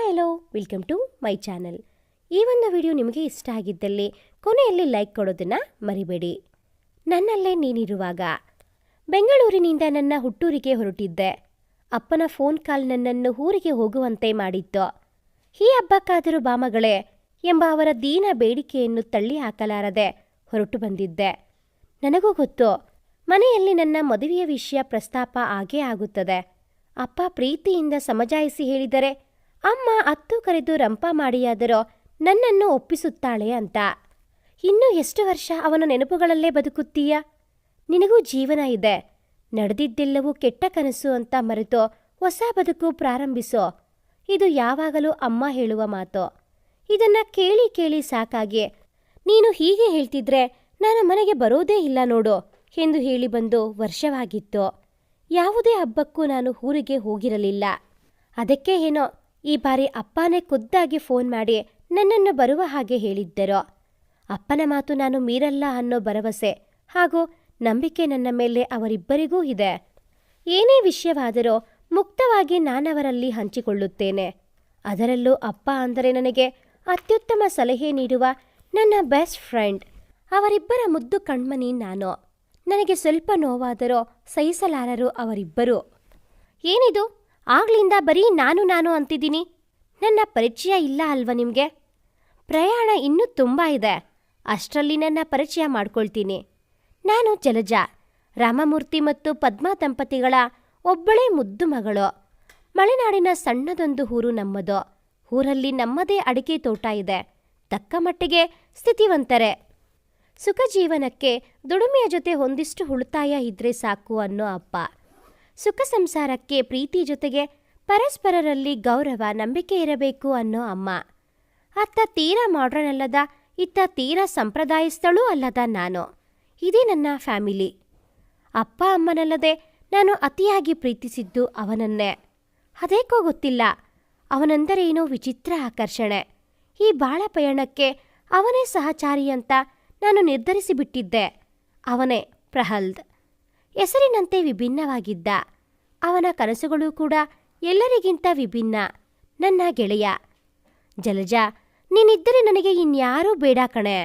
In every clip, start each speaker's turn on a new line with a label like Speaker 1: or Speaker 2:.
Speaker 1: Hello welcome to my channel. ಈ ಒಂದು video ನಿಮಗೆ ಇಷ್ಟ ಆಗಿದ್ದಲ್ಲಿ ಕೊನೆಯಲ್ಲಿ ಲೈಕ್ ಕೊಡೋದನ್ನು ಮರಿಬೇಡಿ. ನನ್ನಲ್ಲೇ ನೀನಿರುವಾಗ ಬೆಂಗಳೂರಿನಿಂದ ನನ್ನ ಹುಟ್ಟೂರಿಗೆ ಹೊರಟಿದ್ದೆ. ಅಪ್ಪನ ಫೋನ್ ಕಾಲ್ ನನ್ನನ್ನು ಊರಿಗೆ ಹೋಗುವಂತೆ ಮಾಡಿತ್ತು. ಈ ಹಬ್ಬಕ್ಕಾದರೂ ಬಾಮಗಳೇ ಎಂಬ ಅವರ ದೀನ ಬೇಡಿಕೆಯನ್ನು ತಳ್ಳಿ ಹಾಕಲಾರದೆ ಹೊರಟು ಬಂದಿದ್ದೆ. ನನಗೂ ಗೊತ್ತು, ಮನೆಯಲ್ಲಿ ನನ್ನ ಮದುವೆಯ ವಿಷಯ ಪ್ರಸ್ತಾಪ ಆಗೇ ಆಗುತ್ತದೆ. ಅಪ್ಪ ಪ್ರೀತಿಯಿಂದ ಸಮಜಾಯಿಸಿ ಹೇಳಿದರೆ ಅಮ್ಮ ಅತ್ತು ಕರೆದು ರಂಪ ಮಾಡಿಯಾದರೂ ನನ್ನನ್ನು ಒಪ್ಪಿಸುತ್ತಾಳೆ ಅಂತ. ಇನ್ನೂ ಎಷ್ಟು ವರ್ಷ ಅವನ ನೆನಪುಗಳಲ್ಲೇ ಬದುಕುತ್ತೀಯ? ನಿನಗೂ ಜೀವನ ಇದೆ. ನಡೆದಿದ್ದೆಲ್ಲವೂ ಕೆಟ್ಟ ಕನಸು ಅಂತ ಮರೆತು ಹೊಸ ಬದುಕು ಪ್ರಾರಂಭಿಸೋ. ಇದು ಯಾವಾಗಲೂ ಅಮ್ಮ ಹೇಳುವ ಮಾತು. ಇದನ್ನ ಕೇಳಿ ಕೇಳಿ ಸಾಕಾಗಿ ನೀನು ಹೀಗೆ ಹೇಳ್ತಿದ್ರೆ ನಾನು ಮನೆಗೆ ಬರೋದೇ ಇಲ್ಲ ನೋಡು ಎಂದು ಹೇಳಿ ಬಂದು ವರ್ಷವಾಗಿತ್ತು. ಯಾವುದೇ ಹಬ್ಬಕ್ಕೂ ನಾನು ಊರಿಗೆ ಹೋಗಿರಲಿಲ್ಲ. ಅದಕ್ಕೆ ಏನೋ ಈ ಬಾರಿ ಅಪ್ಪನೇ ಖುದ್ದಾಗಿ ಫೋನ್ ಮಾಡಿ ನನ್ನನ್ನು ಬರುವ ಹಾಗೆ ಹೇಳಿದ್ದರು. ಅಪ್ಪನ ಮಾತು ನಾನು ಮೀರಲ್ಲ ಅನ್ನೋ ಭರವಸೆ ಹಾಗೂ ನಂಬಿಕೆ ನನ್ನ ಮೇಲೆ ಅವರಿಬ್ಬರಿಗೂ ಇದೆ. ಏನೇ ವಿಷಯವಾದರೂ ಮುಕ್ತವಾಗಿ ನಾನವರಲ್ಲಿ ಹಂಚಿಕೊಳ್ಳುತ್ತೇನೆ. ಅದರಲ್ಲೂ ಅಪ್ಪ ಅಂದರೆ ನನಗೆ ಅತ್ಯುತ್ತಮ ಸಲಹೆ ನೀಡುವ ನನ್ನ ಬೆಸ್ಟ್ ಫ್ರೆಂಡ್. ಅವರಿಬ್ಬರ ಮುದ್ದು ಕಣ್ಮನಿ ನಾನು. ನನಗೆ ಸ್ವಲ್ಪ ನೋವಾದರೂ ಸಹಿಸಲಾರರು ಅವರಿಬ್ಬರು. ಏನಿದು ಆಗ್ಲಿಂದ ಬರೀ ನಾನು ಅಂತಿದ್ದೀನಿ? ನನ್ನ ಪರಿಚಯ ಇಲ್ಲ ಅಲ್ವ ನಿಮಗೆ? ಪ್ರಯಾಣ ಇನ್ನೂ ತುಂಬ ಇದೆ. ಅಷ್ಟರಲ್ಲಿ ನನ್ನ ಪರಿಚಯ ಮಾಡ್ಕೊಳ್ತೀನಿ. ನಾನು ಜಲಜಾ, ರಾಮಮೂರ್ತಿ ಮತ್ತು ಪದ್ಮಾ ದಂಪತಿಗಳ ಒಬ್ಬಳೇ ಮುದ್ದು ಮಗಳು. ಮಲೆನಾಡಿನ ಸಣ್ಣದೊಂದು ಊರು ನಮ್ಮದು. ಊರಲ್ಲಿ ನಮ್ಮದೇ ಅಡಿಕೆ ತೋಟ ಇದೆ. ತಕ್ಕ ಮಟ್ಟಿಗೆ ಸ್ಥಿತಿವಂತರೆ. ಸುಖ ಜೀವನಕ್ಕೆ ದುಡಿಮೆಯ ಜೊತೆ ಒಂದಿಷ್ಟು ಉಳಿತಾಯ ಇದ್ರೆ ಸಾಕು ಅನ್ನೋ ಅಪ್ಪ. ಸುಖ ಸಂಸಾರಕ್ಕೆ ಪ್ರೀತಿ ಜೊತೆಗೆ ಪರಸ್ಪರರಲ್ಲಿ ಗೌರವ ನಂಬಿಕೆ ಇರಬೇಕು ಅನ್ನೋ ಅಮ್ಮ. ಅತ್ತ ತೀರಾ ಮಾಡ್ರನ್ ಅಲ್ಲದ, ಇತ್ತ ತೀರಾ ಸಂಪ್ರದಾಯಸ್ಥಳೂ ಅಲ್ಲದ ನಾನು. ಇದೇ ನನ್ನ ಫ್ಯಾಮಿಲಿ. ಅಪ್ಪ ಅಮ್ಮನಲ್ಲದೆ ನಾನು ಅತಿಯಾಗಿ ಪ್ರೀತಿಸಿದ್ದು ಅವನನ್ನೇ. ಅದೇಕೋ ಗೊತ್ತಿಲ್ಲ, ಅವನೆಂದರೇನೋ ವಿಚಿತ್ರ ಆಕರ್ಷಣೆ. ಈ ಬಾಳ ಪಯಣಕ್ಕೆ ಅವನೇ ಸಹಚಾರಿ ಅಂತ ನಾನು ನಿರ್ಧರಿಸಿಬಿಟ್ಟಿದ್ದೆ. ಅವನೇ ಪ್ರಹಲ್ದ್. ಹೆಸರಿನಂತೆ ವಿಭಿನ್ನವಾಗಿದ್ದ. ಅವನ ಕನಸುಗಳು ಕೂಡ ಎಲ್ಲರಿಗಿಂತ ವಿಭಿನ್ನ. ನನ್ನ ಗೆಳೆಯ. ಜಲಜಾ, ನೀನಿದ್ದರೆ ನನಗೆ ಇನ್ಯಾರೂ ಬೇಡ ಕಣೆ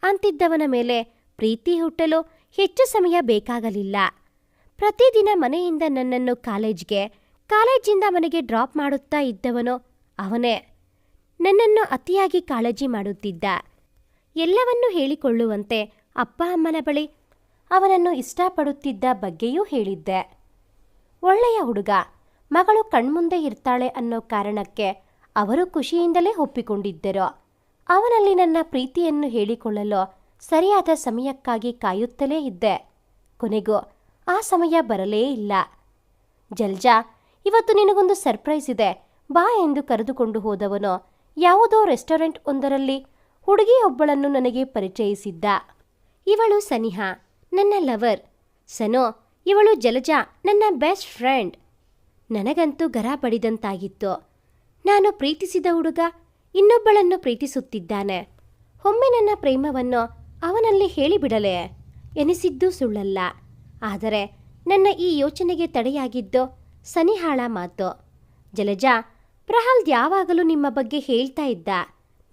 Speaker 1: ಅಂತಿದ್ದವನ ಮೇಲೆ ಪ್ರೀತಿ ಹುಟ್ಟಲು ಹೆಚ್ಚು ಸಮಯ ಬೇಕಾಗಲಿಲ್ಲ. ಪ್ರತಿದಿನ ಮನೆಯಿಂದ ನನ್ನನ್ನು ಕಾಲೇಜ್ಗೆ, ಕಾಲೇಜಿಂದ ಮನೆಗೆ ಡ್ರಾಪ್ ಮಾಡುತ್ತಾ ಇದ್ದವನು ಅವನೇ. ನನ್ನನ್ನು ಅತಿಯಾಗಿ ಕಾಳಜಿ ಮಾಡುತ್ತಿದ್ದ. ಎಲ್ಲವನ್ನೂ ಹೇಳಿಕೊಳ್ಳುವಂತೆ ಅಪ್ಪ ಅಮ್ಮನ ಬಳಿ ಅವನನ್ನು ಇಷ್ಟಪಡುತ್ತಿದ್ದ ಬಗ್ಗೆಯೂ ಹೇಳಿದ್ದೆ. ಒಳ್ಳೆಯ ಹುಡುಗ. ಮಗಳು ಕಣ್ಮುಂದೆ ಇರ್ತಾಳೆ ಅನ್ನೋ ಕಾರಣಕ್ಕೆ ಅವರು ಖುಷಿಯಿಂದಲೇ ಒಪ್ಪಿಕೊಂಡಿದ್ದರು. ಅವನಲ್ಲಿ ನನ್ನ ಪ್ರೀತಿಯನ್ನು ಹೇಳಿಕೊಳ್ಳಲು ಸರಿಯಾದ ಸಮಯಕ್ಕಾಗಿ ಕಾಯುತ್ತಲೇ ಇದ್ದೆ. ಕೊನೆಗೂ ಆ ಸಮಯ ಬರಲೇ ಇಲ್ಲ. ಜಲ್ಜಾ, ಇವತ್ತು ನಿನಗೊಂದು ಸರ್ಪ್ರೈಸ್ ಇದೆ ಬಾ ಎಂದು ಕರೆದುಕೊಂಡು ಹೋದವನು ಯಾವುದೋ ರೆಸ್ಟೋರೆಂಟ್ ಒಂದರಲ್ಲಿ ಹುಡುಗಿಯೊಬ್ಬಳನ್ನು ನನಗೆ ಪರಿಚಯಿಸಿದ್ದ. ಇವಳು ಸನಿಹಾ, ನನ್ನ ಲವರ್. ಸನೋ, ಇವಳು ಜಲಜಾ, ನನ್ನ ಬೆಸ್ಟ್ ಫ್ರೆಂಡ್. ನನಗಂತೂ ಗರ ಬಡಿದಂತಾಗಿತ್ತು. ನಾನು ಪ್ರೀತಿಸಿದ ಹುಡುಗ ಇನ್ನೊಬ್ಬಳನ್ನು ಪ್ರೀತಿಸುತ್ತಿದ್ದಾನೆ. ಒಮ್ಮೆ ನನ್ನ ಪ್ರೇಮವನ್ನು ಅವನಲ್ಲಿ ಹೇಳಿಬಿಡಲೇ ಎನಿಸಿದ್ದು ಸುಳ್ಳಲ್ಲ. ಆದರೆ ನನ್ನ ಈ ಯೋಚನೆಗೆ ತಡೆಯಾಗಿದ್ದು ಸನಿಹಾಳ ಮಾತು. ಜಲಜಾ, ಪ್ರಹಲ್ದ್ ಯಾವಾಗಲೂ ನಿಮ್ಮ ಬಗ್ಗೆ ಹೇಳ್ತಾ ಇದ್ದ.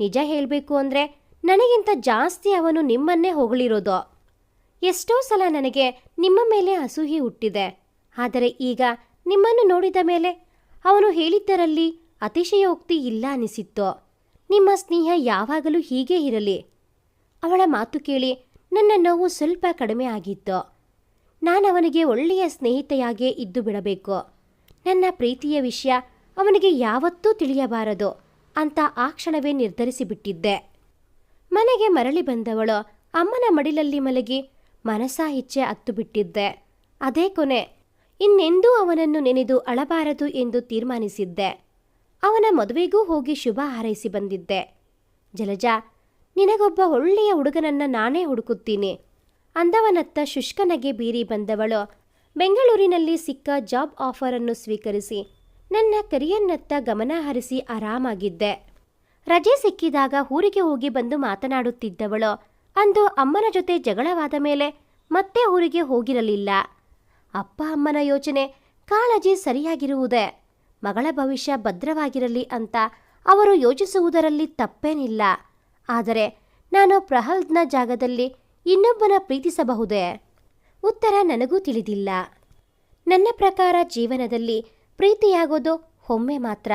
Speaker 1: ನಿಜ ಹೇಳಬೇಕು ಅಂದರೆ ನನಗಿಂತ ಜಾಸ್ತಿ ಅವನು ನಿಮ್ಮನ್ನೇ ಹೊಗಳಿರೋದು. ಎಷ್ಟೋ ಸಲ ನನಗೆ ನಿಮ್ಮ ಮೇಲೆ ಅಸೂಹೆ ಹುಟ್ಟಿದೆ. ಆದರೆ ಈಗ ನಿಮ್ಮನ್ನು ನೋಡಿದ ಮೇಲೆ ಅವನು ಹೇಳಿದ್ದರಲ್ಲಿ ಅತಿಶಯೋಕ್ತಿ ಇಲ್ಲ ಅನಿಸಿತ್ತು. ನಿಮ್ಮ ಸ್ನೇಹ ಯಾವಾಗಲೂ ಹೀಗೇ ಇರಲಿ. ಅವಳ ಮಾತು ಕೇಳಿ ನನ್ನ ನೋವು ಸ್ವಲ್ಪ ಕಡಿಮೆ ಆಗಿತ್ತು. ನಾನವನಿಗೆ ಒಳ್ಳೆಯ ಸ್ನೇಹಿತೆಯಾಗೇ ಇದ್ದು ಬಿಡಬೇಕು. ನನ್ನ ಪ್ರೀತಿಯ ವಿಷಯ ಅವನಿಗೆ ಯಾವತ್ತೂ ತಿಳಿಯಬಾರದು ಅಂತ ಆ ಕ್ಷಣವೇ ನಿರ್ಧರಿಸಿಬಿಟ್ಟಿದ್ದೆ. ಮನೆಗೆ ಮರಳಿ ಬಂದವಳು ಅಮ್ಮನ ಮಡಿಲಲ್ಲಿ ಮಲಗಿ ಮನಸಾ ಇಚ್ಛೆ ಹತ್ತು ಬಿಟ್ಟಿದ್ದೆ. ಅದೇ ಕೊನೆ. ಇನ್ನೆಂದೂ ಅವನನ್ನು ನೆನೆದು ಅಳಬಾರದು ಎಂದು ತೀರ್ಮಾನಿಸಿದ್ದೆ. ಅವನ ಮದುವೆಗೂ ಹೋಗಿ ಶುಭ ಹಾರೈಸಿ ಬಂದಿದ್ದೆ. ಜಲಜಾ, ನಿನಗೊಬ್ಬ ಒಳ್ಳೆಯ ಹುಡುಗನನ್ನು ನಾನೇ ಹುಡುಕುತ್ತೀನಿ ಅಂದವನತ್ತ ಶುಷ್ಕನಗೆ ಬೀರಿ ಬಂದವಳು ಬೆಂಗಳೂರಿನಲ್ಲಿ ಸಿಕ್ಕ ಜಾಬ್ ಆಫರನ್ನು ಸ್ವೀಕರಿಸಿ ನನ್ನ ಕರಿಯರ್ನತ್ತ ಗಮನ ಹರಿಸಿ ಆರಾಮಾಗಿದ್ದೆ. ರಜೆ ಸಿಕ್ಕಿದಾಗ ಊರಿಗೆ ಹೋಗಿ ಬಂದು ಮಾತನಾಡುತ್ತಿದ್ದವಳು ಅಂದು ಅಮ್ಮನ ಜೊತೆ ಜಗಳವಾದ ಮೇಲೆ ಮತ್ತೆ ಊರಿಗೆ ಹೋಗಿರಲಿಲ್ಲ. ಅಪ್ಪ ಅಮ್ಮನ ಯೋಚನೆ, ಕಾಳಜಿ ಸರಿಯಾಗಿರುವುದೇ. ಮಗಳ ಭವಿಷ್ಯ ಭದ್ರವಾಗಿರಲಿ ಅಂತ ಅವರು ಯೋಚಿಸುವುದರಲ್ಲಿ ತಪ್ಪೇನಿಲ್ಲ. ಆದರೆ ನಾನು ಪ್ರಹ್ಲಾದ್ನ ಜಾಗದಲ್ಲಿ ಇನ್ನೊಬ್ಬನ ಪ್ರೀತಿಸಬಹುದೇ? ಉತ್ತರ ನನಗೂ ತಿಳಿದಿಲ್ಲ. ನನ್ನ ಪ್ರಕಾರ ಜೀವನದಲ್ಲಿ ಪ್ರೀತಿಯಾಗೋದು ಒಮ್ಮೆ ಮಾತ್ರ,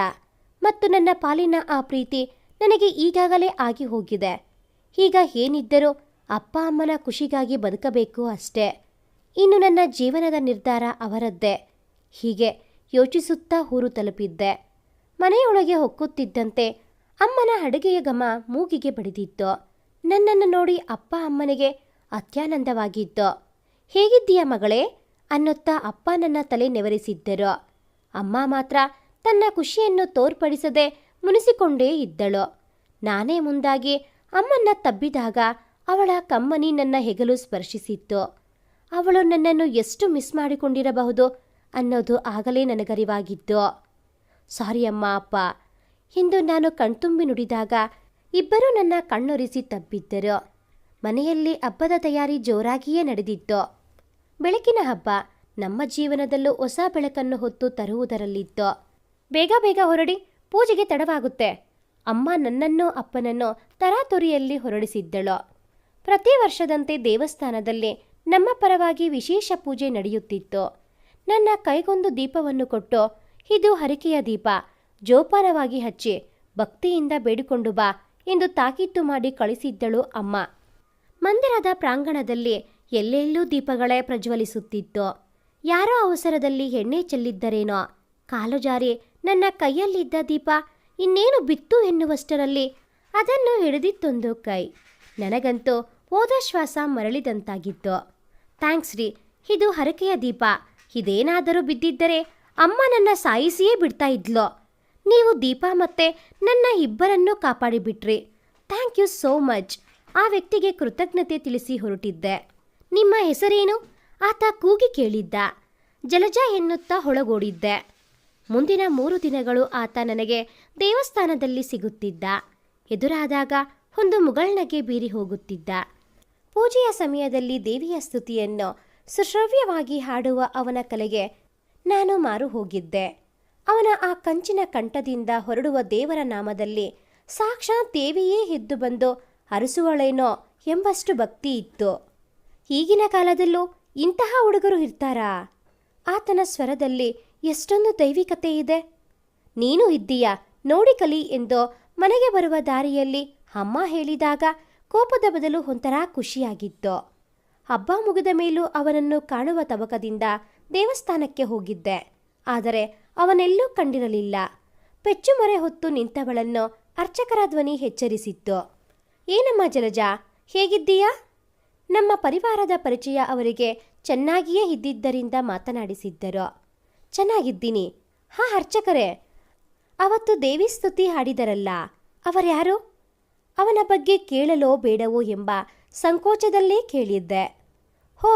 Speaker 1: ಮತ್ತು ನನ್ನ ಪಾಲಿನ ಆ ಪ್ರೀತಿ ನನಗೆ ಈಗಾಗಲೇ ಆಗಿ ಹೋಗಿದೆ. ಈಗ ಏನಿದ್ದರೂ ಅಪ್ಪ ಅಮ್ಮನ ಖುಷಿಗಾಗಿ ಬದುಕಬೇಕು ಅಷ್ಟೇ. ಇನ್ನು ನನ್ನ ಜೀವನದ ನಿರ್ಧಾರ ಅವರದ್ದೇ. ಹೀಗೆ ಯೋಚಿಸುತ್ತಾ ಊರು ತಲುಪಿದ್ದೆ. ಮನೆಯೊಳಗೆ ಹೊಕ್ಕುತ್ತಿದ್ದಂತೆ ಅಮ್ಮನ ಅಡುಗೆಯ ಘಮ ಮೂಗಿಗೆ ಬಡಿದಿತ್ತು. ನನ್ನನ್ನು ನೋಡಿ ಅಪ್ಪ ಅಮ್ಮನಿಗೆ ಅತ್ಯಾನಂದವಾಗಿತ್ತು. ಹೇಗಿದ್ದೀಯ ಮಗಳೇ ಅನ್ನುತ್ತಾ ಅಪ್ಪ ನನ್ನ ತಲೆ ನೆವರಿಸಿದ್ದರು. ಅಮ್ಮ ಮಾತ್ರ ತನ್ನ ಖುಷಿಯನ್ನು ತೋರ್ಪಡಿಸದೆ ಮುನಿಸಿಕೊಂಡೇ ಇದ್ದಳು. ನಾನೇ ಮುಂದಾಗಿ ಅಮ್ಮನ್ನ ತಬ್ಬಿದಾಗ ಅವಳ ಕಮ್ಮನಿ ನನ್ನ ಹೆಗಲು ಸ್ಪರ್ಶಿಸಿತ್ತು. ಅವಳು ನನ್ನನ್ನು ಎಷ್ಟು ಮಿಸ್ ಮಾಡಿಕೊಂಡಿರಬಹುದು ಅನ್ನೋದು ಆಗಲೇ ನನಗರಿವಾಗಿತ್ತು. ಸಾರಿ ಅಮ್ಮ ಅಪ್ಪ ಎಂದು ನಾನು ಕಣ್ತುಂಬಿ ನುಡಿದಾಗ ಇಬ್ಬರೂ ನನ್ನ ಕಣ್ಣೊರೆಸಿ ತಬ್ಬಿದ್ದರು. ಮನೆಯಲ್ಲಿ ಹಬ್ಬದ ತಯಾರಿ ಜೋರಾಗಿಯೇ ನಡೆದಿತ್ತು. ಬೆಳಕಿನ ಹಬ್ಬ ನಮ್ಮ ಜೀವನದಲ್ಲೂ ಹೊಸ ಬೆಳಕನ್ನು ಹೊತ್ತು ತರುವುದರಲ್ಲಿತ್ತು. ಬೇಗ ಬೇಗ ಹೊರಡಿ, ಪೂಜೆಗೆ ತಡವಾಗುತ್ತೆ. ಅಮ್ಮ ನನ್ನನ್ನು ಅಪ್ಪನನ್ನು ತರಾತುರಿಯಲ್ಲಿ ಹೊರಡಿಸಿದ್ದಳು. ಪ್ರತಿ ವರ್ಷದಂತೆ ದೇವಸ್ಥಾನದಲ್ಲಿ ನಮ್ಮ ಪರವಾಗಿ ವಿಶೇಷ ಪೂಜೆ ನಡೆಯುತ್ತಿತ್ತು. ನನ್ನ ಕೈಗೊಂದು ದೀಪವನ್ನು ಕೊಟ್ಟು, ಇದು ಹರಿಕೆಯ ದೀಪ, ಜೋಪಾನವಾಗಿ ಹಚ್ಚಿ ಭಕ್ತಿಯಿಂದ ಬೇಡಿಕೊಂಡು ಬಾ ಎಂದು ತಾಕೀತು ಮಾಡಿ ಕಳಿಸಿದ್ದಳು ಅಮ್ಮ. ಮಂದಿರದ ಪ್ರಾಂಗಣದಲ್ಲಿ ಎಲ್ಲೆಲ್ಲೂ ದೀಪಗಳೇ ಪ್ರಜ್ವಲಿಸುತ್ತಿತ್ತು. ಯಾರೋ ಅವಸರದಲ್ಲಿ ಎಣ್ಣೆ ಚೆಲ್ಲಿದ್ದರೇನೋ, ಕಾಲು ಜಾರಿ ನನ್ನ ಕೈಯಲ್ಲಿದ್ದ ದೀಪ ಇನ್ನೇನು ಬಿತ್ತು ಎನ್ನುವಷ್ಟರಲ್ಲಿ ಅದನ್ನು ಹಿಡಿದಿತ್ತೊಂದು ಕೈ. ನನಗಂತೂ ಹೋದ ಶ್ವಾಸ ಮರಳಿದಂತಾಗಿತ್ತು. ಥ್ಯಾಂಕ್ಸ್ ರೀ, ಇದು ಹರಕೆಯ ದೀಪ. ಇದೇನಾದರೂ ಬಿದ್ದಿದ್ದರೆ ಅಮ್ಮ ನನ್ನ ಸಾಯಿಸಿಯೇ ಬಿಡ್ತಾ ಇದ್ಲು. ನೀವು ದೀಪ ಮತ್ತೆ ನನ್ನ ಇಬ್ಬರನ್ನೂ ಕಾಪಾಡಿಬಿಟ್ರಿ. Thank you so much. ಆ ವ್ಯಕ್ತಿಗೆ ಕೃತಜ್ಞತೆ ತಿಳಿಸಿ ಹೊರಟಿದ್ದೆ. ನಿಮ್ಮ ಹೆಸರೇನು? ಆತ ಕೂಗಿ ಕೇಳಿದ್ದ. ಜಲಜ ಎನ್ನುತ್ತಾ ಹೊಳಗೋಡಿದ್ದೆ. ಮುಂದಿನ 3 ದಿನಗಳು ಆತ ನನಗೆ ದೇವಸ್ಥಾನದಲ್ಲಿ ಸಿಗುತ್ತಿದ್ದ. ಎದುರಾದಾಗ ಒಂದು ಮುಗಳನಗೆ ಬೀರಿ ಹೋಗುತ್ತಿದ್ದ. ಪೂಜೆಯ ಸಮಯದಲ್ಲಿ ದೇವಿಯ ಸ್ತುತಿಯನ್ನು ಸುಶ್ರವ್ಯವಾಗಿ ಹಾಡುವ ಅವನ ಕಲೆಗೆ ನಾನು ಮಾರು ಹೋಗಿದ್ದೆ. ಅವನ ಆ ಕಂಚಿನ ಕಂಠದಿಂದ ಹೊರಡುವ ದೇವರ ನಾಮದಲ್ಲಿ ಸಾಕ್ಷಾತ್ ದೇವಿಯೇ ಎದ್ದು ಬಂದು ಹರಿಸುವಳೇನೋ ಎಂಬಷ್ಟು ಭಕ್ತಿ ಇತ್ತು. ಈಗಿನ ಕಾಲದಲ್ಲೂ ಇಂತಹ ಹುಡುಗರು ಇರ್ತಾರಾ? ಆತನ ಸ್ವರದಲ್ಲಿ ಎಷ್ಟೊಂದು ದೈವಿಕತೆ ಇದೆ. ನೀನು ಇದ್ದೀಯಾ, ನೋಡಿ ಕಲಿ ಎಂದು ಮನೆಗೆ ಬರುವ ದಾರಿಯಲ್ಲಿ ಅಮ್ಮ ಹೇಳಿದಾಗ ಕೋಪದ ಬದಲು ಒಂಥರ ಖುಷಿಯಾಗಿತ್ತು. ಹಬ್ಬ ಮುಗಿದ ಮೇಲೂ ಅವನನ್ನು ಕಾಣುವ ತವಕದಿಂದ ದೇವಸ್ಥಾನಕ್ಕೆ ಹೋಗಿದ್ದೆ. ಆದರೆ ಅವನೆಲ್ಲೂ ಕಂಡಿರಲಿಲ್ಲ. ಪೆಚ್ಚುಮರೆ ಹೊತ್ತು ನಿಂತವಳನ್ನು ಅರ್ಚಕರ ಧ್ವನಿ ಎಚ್ಚರಿಸಿತ್ತು. ಏನಮ್ಮ ಜಲಜಾ, ಹೇಗಿದ್ದೀಯಾ? ನಮ್ಮ ಪರಿವಾರದ ಪರಿಚಯ ಅವರಿಗೆ ಚೆನ್ನಾಗಿಯೇ ಇದ್ದಿದ್ದರಿಂದ ಮಾತನಾಡಿಸಿದ್ದರು. ಚೆನ್ನಾಗಿದ್ದೀನಿ. ಹಾ ಅರ್ಚಕರೇ, ಅವತ್ತು ದೇವಿ ಸ್ತುತಿ ಹಾಡಿದರಲ್ಲ, ಅವರ್ಯಾರು? ಅವನ ಬಗ್ಗೆ ಕೇಳಲೋ ಬೇಡವೋ ಎಂಬ ಸಂಕೋಚದಲ್ಲೇ ಕೇಳಿದ್ದೆ. ಹೋ,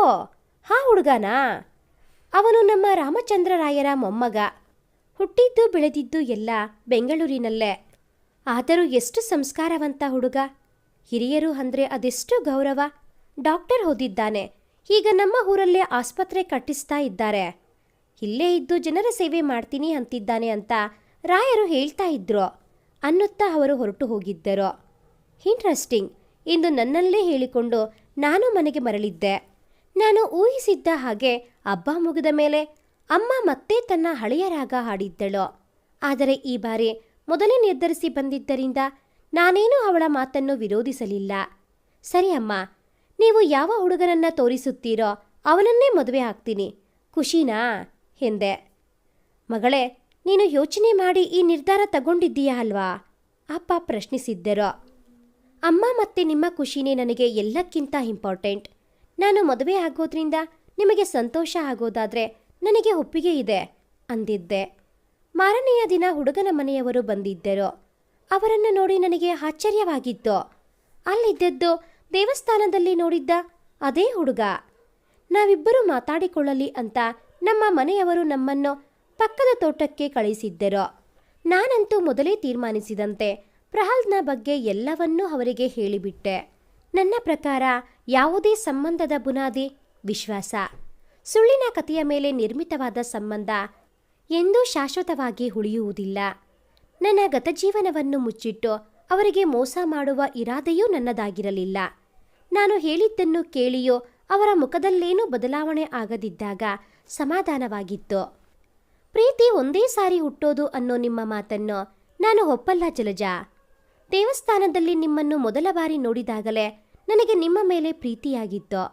Speaker 1: ಹಾ ಹುಡುಗನಾ? ಅವನು ನಮ್ಮ ರಾಮಚಂದ್ರರಾಯರ ಮೊಮ್ಮಗ. ಹುಟ್ಟಿದ್ದು ಬೆಳೆದಿದ್ದು ಎಲ್ಲ ಬೆಂಗಳೂರಿನಲ್ಲೇ. ಆದರೂ ಎಷ್ಟು ಸಂಸ್ಕಾರವಂತ ಹುಡುಗ. ಹಿರಿಯರು ಅಂದರೆ ಅದೆಷ್ಟು ಗೌರವ. ಡಾಕ್ಟರ್ ಓದಿದ್ದಾನೆ. ಈಗ ನಮ್ಮ ಊರಲ್ಲೇ ಆಸ್ಪತ್ರೆ ಕಟ್ಟಿಸ್ತಾ ಇದ್ದಾರೆ. ಇಲ್ಲೇ ಇದ್ದು ಜನರ ಸೇವೆ ಮಾಡ್ತೀನಿ ಅಂತಿದ್ದಾನೆ ಅಂತ ರಾಯರು ಹೇಳ್ತಾ ಇದ್ರು ಅನ್ನುತ್ತಾ ಅವರು ಹೊರಟು ಹೋಗಿದ್ದರು. ಇಂಟ್ರೆಸ್ಟಿಂಗ್ ಎಂದು ನನ್ನಲ್ಲೇ ಹೇಳಿಕೊಂಡು ನಾನು ಮನೆಗೆ ಮರಳಿದ್ದೆ. ನಾನು ಊಹಿಸಿದ್ದ ಹಾಗೆ ಹಬ್ಬ ಮುಗಿದ ಮೇಲೆ ಅಮ್ಮ ಮತ್ತೆ ತನ್ನ ಹಳೆಯ ರಾಗ ಹಾಡಿದ್ದಳು. ಆದರೆ ಈ ಬಾರಿ ಮೊದಲೇ ನಿರ್ಧರಿಸಿ ಬಂದಿದ್ದರಿಂದ ನಾನೇನೂ ಅವಳ ಮಾತನ್ನು ವಿರೋಧಿಸಲಿಲ್ಲ. ಸರಿ ಅಮ್ಮ, ನೀವು ಯಾವ ಹುಡುಗನನ್ನ ತೋರಿಸುತ್ತೀರೋ ಅವನನ್ನೇ ಮದುವೆ ಆಗ್ತೀನಿ, ಖುಷಿನಾ ಎಂದೆ. ಮಗಳೇ, ನೀನು ಯೋಚನೆ ಮಾಡಿ ಈ ನಿರ್ಧಾರ ತಗೊಂಡಿದ್ದೀಯಾ ಅಲ್ವಾ? ಅಪ್ಪ ಪ್ರಶ್ನಿಸಿದ್ದರು. ಅಮ್ಮ ಮತ್ತೆ ನಿಮ್ಮ ಖುಷಿನೇ ನನಗೆ ಎಲ್ಲಕ್ಕಿಂತ ಇಂಪಾರ್ಟೆಂಟ್. ನಾನು ಮದುವೆ ಆಗೋದ್ರಿಂದ ನಿಮಗೆ ಸಂತೋಷ ಆಗೋದಾದರೆ ನನಗೆ ಒಪ್ಪಿಗೆ ಇದೆ ಅಂದಿದ್ದೆ. ಮಾರನೆಯ ದಿನ ಹುಡುಗನ ಮನೆಯವರು ಬಂದಿದ್ದರು. ಅವರನ್ನು ನೋಡಿ ನನಗೆ ಆಶ್ಚರ್ಯವಾಗಿತ್ತು. ಅಲ್ಲಿದ್ದದ್ದು ದೇವಸ್ಥಾನದಲ್ಲಿ ನೋಡಿದ್ದ ಅದೇ ಹುಡುಗ. ನಾವಿಬ್ಬರೂ ಮಾತಾಡಿಕೊಳ್ಳಲಿ ಅಂತ ನಮ್ಮ ಮನೆಯವರು ನಮ್ಮನ್ನು ಪಕ್ಕದ ತೋಟಕ್ಕೆ ಕಳಿಸಿದ್ದರು. ನಾನಂತೂ ಮೊದಲೇ ತೀರ್ಮಾನಿಸಿದಂತೆ ಪ್ರಹ್ಲಾದ್ನ ಬಗ್ಗೆ ಎಲ್ಲವನ್ನೂ ಅವರಿಗೆ ಹೇಳಿಬಿಟ್ಟೆ. ನನ್ನ ಪ್ರಕಾರ ಯಾವುದೇ ಸಂಬಂಧದ ಬುನಾದಿ ವಿಶ್ವಾಸ. ಸುಳ್ಳಿನ ಕಥೆಯ ಮೇಲೆ ನಿರ್ಮಿತವಾದ ಸಂಬಂಧ ಎಂದೂ ಶಾಶ್ವತವಾಗಿ ಉಳಿಯುವುದಿಲ್ಲ. ನನ್ನ ಗತಜೀವನವನ್ನು ಮುಚ್ಚಿಟ್ಟು ಅವರಿಗೆ ಮೋಸ ಮಾಡುವ ಇರಾದೆಯೂ ನನ್ನದಾಗಿರಲಿಲ್ಲ. ನಾನು ಹೇಳಿದ್ದನ್ನು ಕೇಳಿಯೋ ಅವರ ಮುಖದಲ್ಲೇನೂ ಬದಲಾವಣೆ ಆಗದಿದ್ದಾಗ ಸಮಾಧಾನವಾಗಿತ್ತು. ಪ್ರೀತಿ ಒಂದೇ ಸಾರಿ ಹುಟ್ಟೋದು ಅನ್ನೋ ನಿಮ್ಮ ಮಾತನ್ನು ನಾನು ಒಪ್ಪಲ್ಲ ಜಲಜಾ. ದೇವಸ್ಥಾನದಲ್ಲಿ ನಿಮ್ಮನ್ನು ಮೊದಲ ಬಾರಿ ನೋಡಿದಾಗಲೇ ನನಗೆ ನಿಮ್ಮ ಮೇಲೆ ಪ್ರೀತಿಯಾಗಿತ್ತು.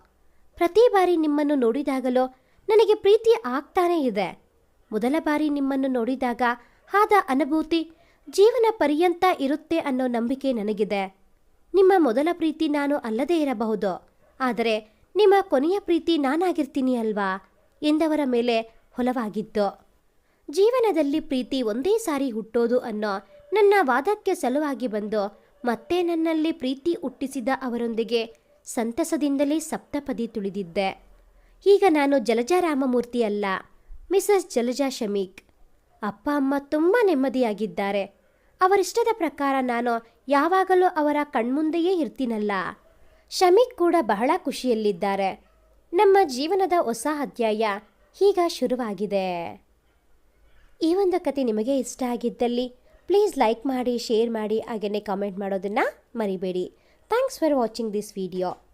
Speaker 1: ಪ್ರತಿ ಬಾರಿ ನಿಮ್ಮನ್ನು ನೋಡಿದಾಗಲೂ ನನಗೆ ಪ್ರೀತಿ ಆಗ್ತಾನೇ ಇದೆ. ಮೊದಲ ಬಾರಿ ನಿಮ್ಮನ್ನು ನೋಡಿದಾಗ ಆದ ಅನುಭೂತಿ ಜೀವನ ಪರ್ಯಂತ ಇರುತ್ತೆ ಅನ್ನೋ ನಂಬಿಕೆ ನನಗಿದೆ. ನಿಮ್ಮ ಮೊದಲ ಪ್ರೀತಿ ನಾನು ಅಲ್ಲದೇ ಇರಬಹುದು, ಆದರೆ ನಿಮ್ಮ ಕೊನೆಯ ಪ್ರೀತಿ ನಾನಾಗಿರ್ತೀನಿ ಅಲ್ವಾ ಎಂದವರ ಮೇಲೆ ಹೊಲವಾಗಿತ್ತು. ಜೀವನದಲ್ಲಿ ಪ್ರೀತಿ ಒಂದೇ ಸಾರಿ ಹುಟ್ಟೋದು ಅನ್ನೋ ನನ್ನ ವಾದಕ್ಕೆ ಸಲುವಾಗಿ ಬಂದು ಮತ್ತೆ ನನ್ನಲ್ಲಿ ಪ್ರೀತಿ ಹುಟ್ಟಿಸಿದ ಅವರೊಂದಿಗೆ ಸಂತಸದಿಂದಲೇ ಸಪ್ತಪದಿ ತುಳಿದಿದ್ದೆ. ಈಗ ನಾನು ಜಲಜಾ ರಾಮಮೂರ್ತಿ ಅಲ್ಲ, ಮಿಸಸ್ ಜಲಜಾ ಶಮೀಕ್. ಅಪ್ಪ ಅಮ್ಮ ತುಂಬ ನೆಮ್ಮದಿಯಾಗಿದ್ದಾರೆ. ಅವರಿಷ್ಟದ ಪ್ರಕಾರ ನಾನು ಯಾವಾಗಲೂ ಅವರ ಕಣ್ಮುಂದೆಯೇ ಇರ್ತೀನಲ್ಲ. ಶಮೀಕ್ ಕೂಡ ಬಹಳ ಖುಷಿಯಲ್ಲಿದ್ದಾರೆ. ನಮ್ಮ ಜೀವನದ ಹೊಸ ಅಧ್ಯಾಯ ಈಗ ಶುರುವಾಗಿದೆ. ಈ ಒಂದು ಕತೆ ನಿಮಗೆ ಇಷ್ಟ ಆಗಿದ್ದಲ್ಲಿ ಪ್ಲೀಸ್ ಲೈಕ್ ಮಾಡಿ, ಶೇರ್ ಮಾಡಿ, ಹಾಗೆಯೇ ಕಾಮೆಂಟ್ ಮಾಡೋದನ್ನು ಮರಿಬೇಡಿ. Thanks for watching this video.